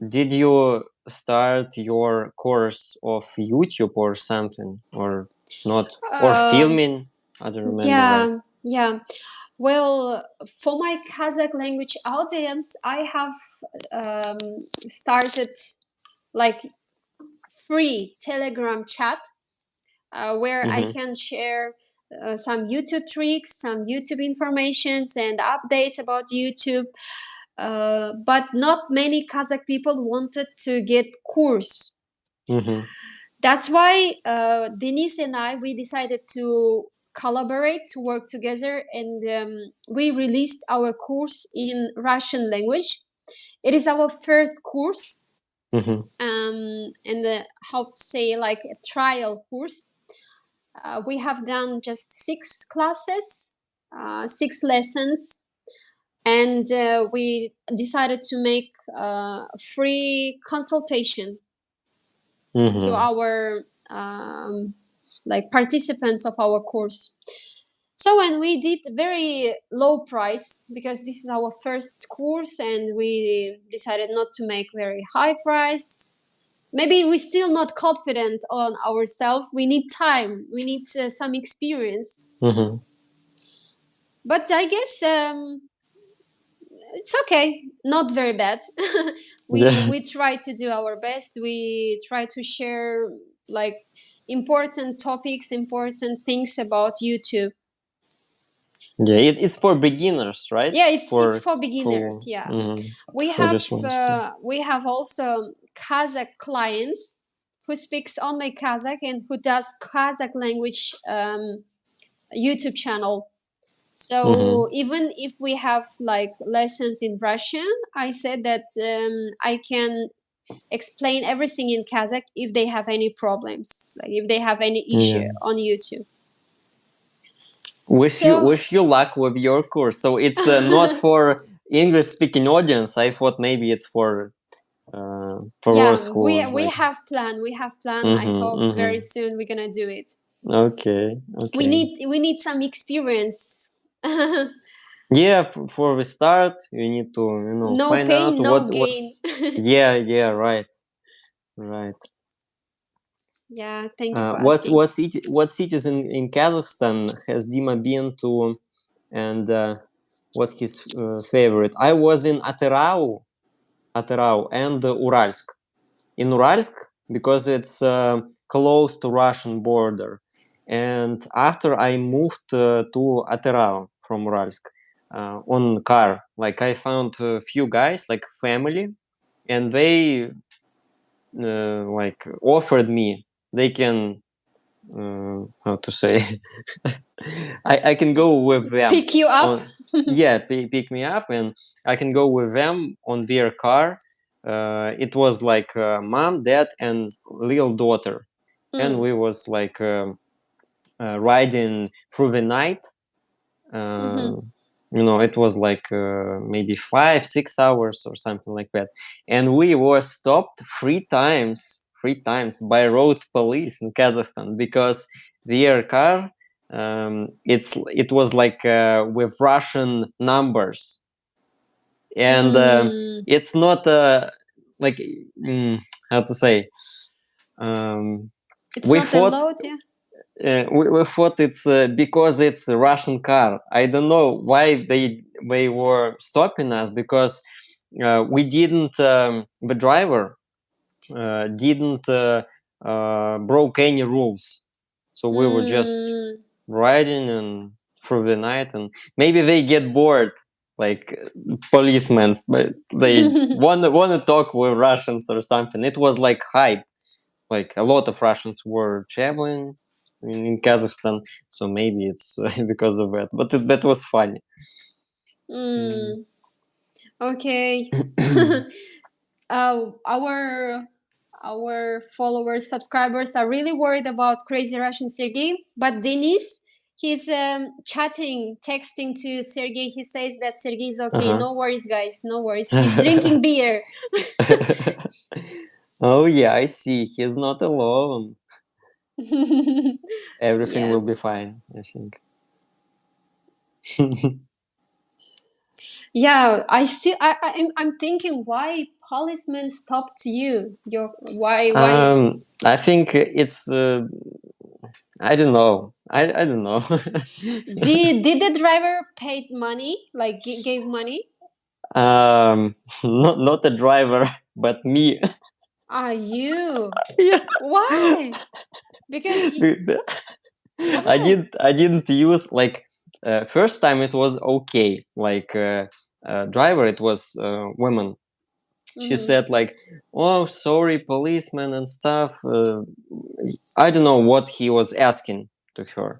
did you start your course of YouTube or something, or not, or Um, filming? I don't remember right. yeah. Well, for my Kazakh language audience, I have started like free Telegram chat where I Mm-hmm. can share some YouTube tricks, some YouTube informations, and updates about YouTube. But not many Kazakh people wanted to get course. Mm-hmm. That's why Denise and I we decided to collaborate to work together, and we released our course in Russian language. It is our first course, Mm-hmm. and how to say like a trial course. We have done just 6 classes, 6 lessons, and we decided to make free consultation to Mm-hmm. our like participants of our course. So when we did very low price because this is our first course and we decided not to make very high price. Maybe we're still not confident on ourselves. We need time. We need some experience. Mm-hmm. But I guess it's okay. Not very bad. we Yeah. we try to do our best. We try to share like important topics, important things about YouTube. Yeah. It's for beginners, right? Yeah, it's For for beginners. who? Yeah, Mm-hmm. we Who have just wants to. we have also Kazakh clients who speaks only Kazakh and who does Kazakh language YouTube channel. Mm-hmm. So even if we have like lessons in Russian, I said that I can explain everything in Kazakh if they have any problems, like if they have any issue Yeah. on YouTube. So Wish you luck with your course. So it's not for English speaking audience. I thought maybe it's for yeah, those who we like. have plan. We have plan. I Mm-hmm. hope very Mm-hmm. soon we're gonna do it. Okay. Okay. We need some experience. Yeah. For the start, you need to No find pain, out no gain. what's. Yeah. Yeah. Right. Right. Yeah, thank you for asking. What cities in Kazakhstan has Dima been to, and what's his favorite? I was in Aterau and Uralsk. In Uralsk because it's close to Russian border, and after I moved to Aterau from Uralsk on car, like I found a few guys, like family, and they like offered me they can how to say I can go with them Pick you up. on yeah pick me up and I can go with them on their car. It was like mom, dad, and little daughter, and Mm, we was like riding through the night. uh, mhm. it was like maybe 5 6 hours or something like that, and we were stopped three times by road police in Kazakhstan because their car it was like with Russian numbers, and Mm, it's not like how to say um, it's we not thought allowed, yeah. we thought it's because it's a Russian car. I don't know why they were stopping us because we didn't. The driver didn't broke any rules, so we were just Mm, riding and through the night, and maybe they get bored, like policemen, but they want to talk with Russians or something. It was like hype, like a lot of Russians were traveling in Kazakhstan, so maybe it's because of that. But that was funny. Mm. mm, okay. Our our followers, subscribers are really worried about Crazy Russian Sergey. But Denis, he's chatting, texting to Sergey. He says that Sergey is okay. Uh-huh. No worries, guys. No worries. He's drinking beer. Oh yeah, I see. He's not alone. Everything Yeah. will be fine, I think. Yeah, I'm thinking why policemen stopped you. Why I think it's I don't know. I don't know. did the driver paid money, like gave money? Not the driver, but me. Are you? Yeah. Why? Because why? I didn't use like first time it was okay. Like driver, it was women. She Mm-hmm. said like, "Oh, sorry, policeman and stuff." I don't know what he was asking to her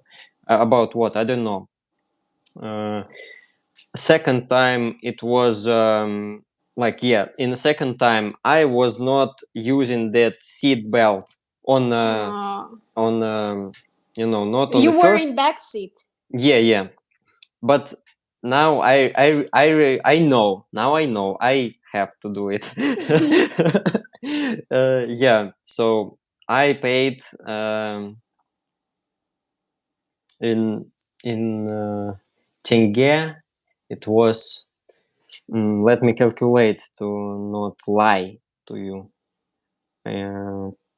about what. I don't know. Uh, Second time it was like yeah. In the second time, I was not using that seat belt on not on the You were in first. back seat. Yeah, but now I know. Now I know I have to do it. Yeah, so I paid in tenge. It was let me calculate to not lie to you.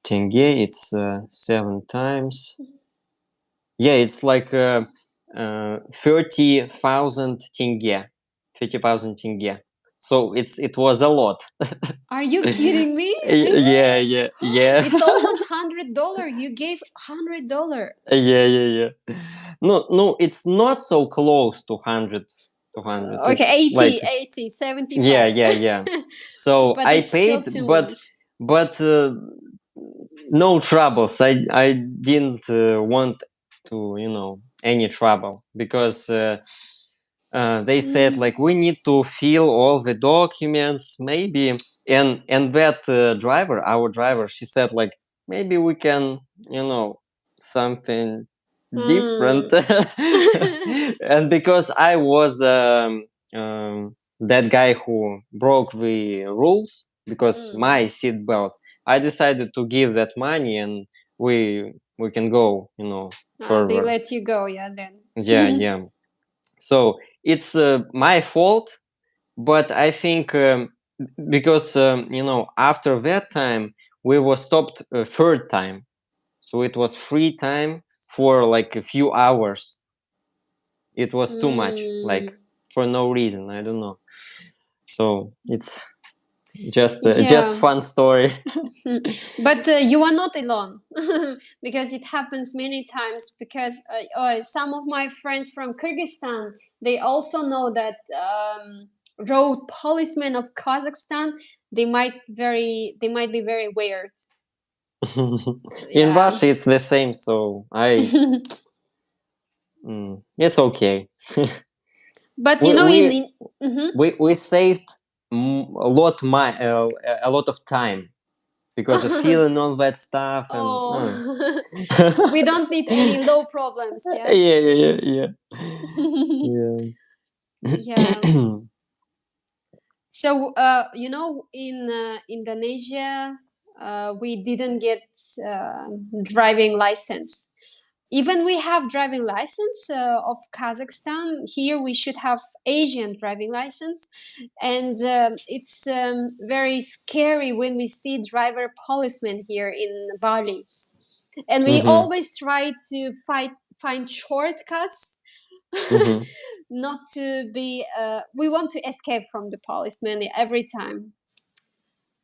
Tenge, it's 7 times. Yeah, it's like 30,000 tenge. 30,000 tenge. So it was a lot. Are you kidding me? Really? Yeah, yeah. It's almost $100. You gave $100. Yeah. No, it's not so close to 100. To 100. Okay, It's like 80, yeah, 75. yeah. So But I it's still paid, too much. but no troubles. I didn't want to any trouble because they said Mm. like we need to fill all the documents maybe, and that driver, our driver, she said like maybe we can something different. Mm. And because I was that guy who broke the rules because my Mm. seat belt, I decided to give that money and we can go They further. let you go, yeah, then. Yeah. So it's my fault, but I think because after that time we were stopped a third time, so it was free time for like a few hours. It was too much, like Mm. for no reason. I don't know. So it's just Yeah. fun story. But you are not alone because it happens many times because some of my friends from Kyrgyzstan, they also know that road policemen of Kazakhstan, they might be very weird. In Yeah. Russia, it's the same. So it's okay. But we we in mhm. we saved a lot of time because of feeling all that stuff and Oh, we don't need any low problems, yeah. yeah. Yeah. Yeah. So, in Indonesia, we didn't get uh, driving license. Even we have driving license of Kazakhstan. Here we should have Asian driving license, and it's very scary when we see driver policemen here in Bali. And we Hmm. always try to find shortcuts Hmm. not to be we want to escape from the policeman every time,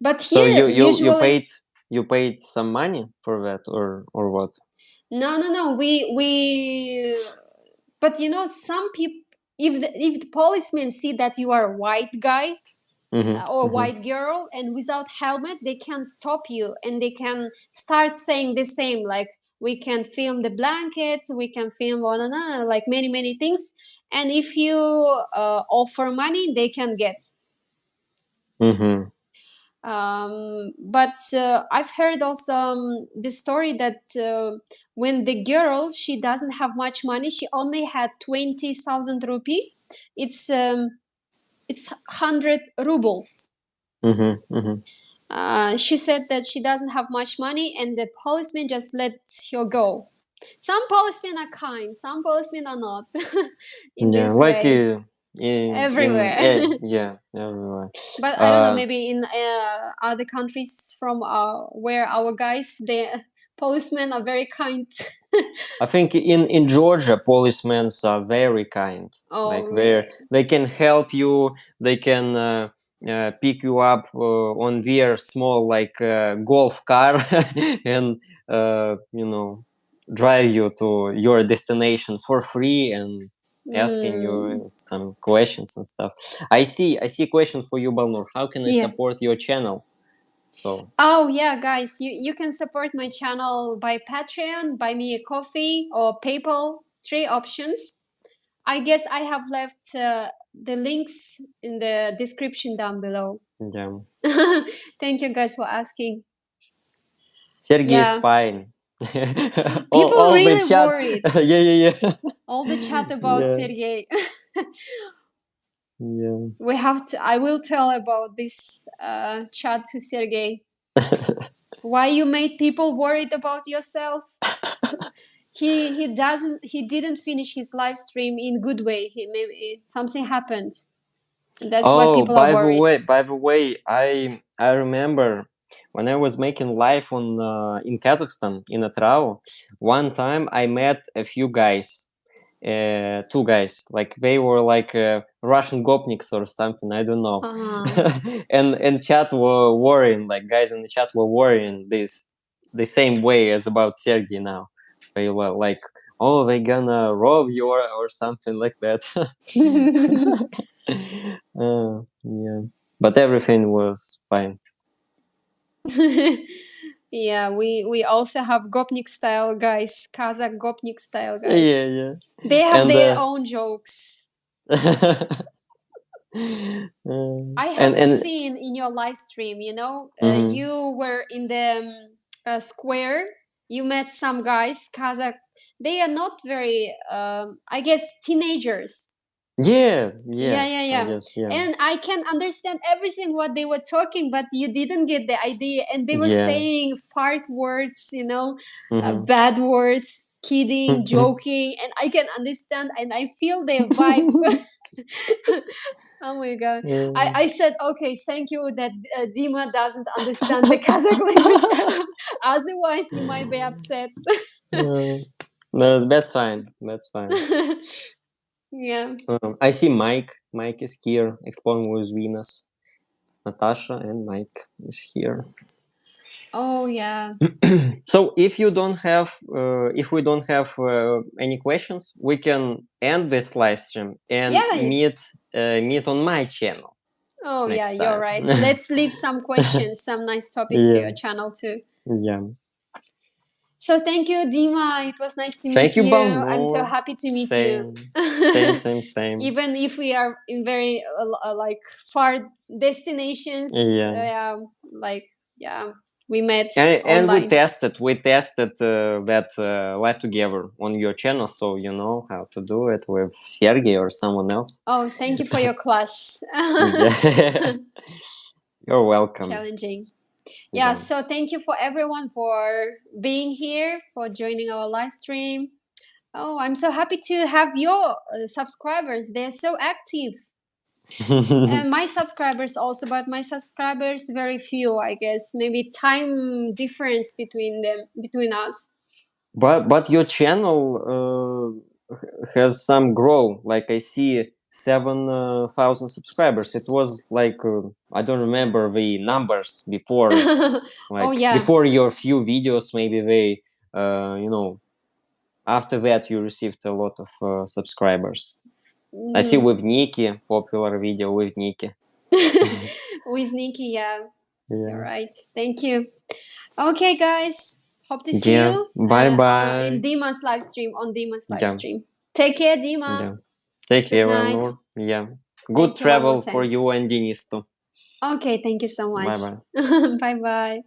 but So here usually you paid some money for that or what? no we but some people, if the policemen see that you are a white guy Hmm. or Hmm. white girl and without helmet, they can stop you and they can start saying the same, like we can film the blankets, we can film like many things, and if you offer money they can get. Hmm. But I've heard also the story that when the girl, she doesn't have much money, she only had 20,000 rupee. It's 100 rubles. She said that she doesn't have much money, and the policeman just let her go. Some policemen are kind, some policemen are not. In Yeah, this like way, everywhere. yeah, everywhere. But I don't know, maybe in other countries from where our guys, the policemen are very kind. I think in Georgia, policemen are very kind. Oh, Like really? they can help you. They can pick you up on their small like golf car and drive you to your destination for free and asking you some questions and stuff. I see a question for you, Balnur. How can I Yeah. support your channel? So Oh yeah, guys, you can support my channel by Patreon, buy me a coffee, or PayPal. 3 options. I guess I have left the links in the description down below. yeah, Thank you guys for asking. Sergey is Yeah. fine. People all the really chat, worried. yeah. All the chat about Yeah. Sergey. Yeah. We have to. I will tell about this chat to Sergey. Why you made people worried about yourself? He didn't finish his live stream in good way. Maybe something happened. That's why Oh, people are worried. by the way, I remember when I was making live on in Kazakhstan in Atrao. One time I met a few guys, two guys, like they were like Russian gopniks or something. I don't know. And chat were worrying, like guys in the chat were worrying this the same way as about Sergey now. They were like, oh, they gonna rob you or something like that. Yeah, but everything was fine. Yeah, we also have Gopnik style guys, Kazakh Gopnik style guys. Yeah. They have And their own jokes. I have seen in your live stream, you were in the square. You met some guys, Kazakh. They are not very, I guess, teenagers. Yeah. Yeah. I guess, yeah. And I can understand everything what they were talking, but you didn't get the idea. And they were saying fart words, bad words, kidding, joking, and I can understand and I feel their vibe. Oh my god! I said okay, thank you that Dima doesn't understand the Kazakh language. Otherwise, you might be upset. No, that's fine. That's fine. Yeah. I see Mike. Mike is here exploring with Venus. Natasha and Mike is here. Oh yeah. So if we don't have any questions, we can end this live stream and meet on my channel. Oh yeah, time. you're right. Let's leave some questions, some nice topics to your channel too. Yeah. So thank you, Dima. It was nice to meet Thank you, you. I'm so happy to meet you. Same. Even if we are in very like far destinations, we met and online. we tested that live together on your channel, so you know how to do it with Sergey or someone else. Oh, thank you for your class. You're welcome. Challenging. Yeah, so thank you for everyone for being here, for joining our live stream. Oh, I'm so happy to have your subscribers. They're so active. And my subscribers also, but my subscribers very few, I guess. Maybe time difference between us. But your channel has some grow. Like I see 7,000 subscribers. It was like I don't remember the numbers before. Before your few videos, maybe they after that you received a lot of subscribers. I see with Nikki, popular video with Nikki. With Nikki, yeah. You're right. Thank you. Okay, guys. Hope to see you. Bye. In Dima's live stream. Take care, Dima. Take care, night. Valnor. Yeah. Good travel for you and Denis too. Okay, thank you so Bye much. bye. Bye bye.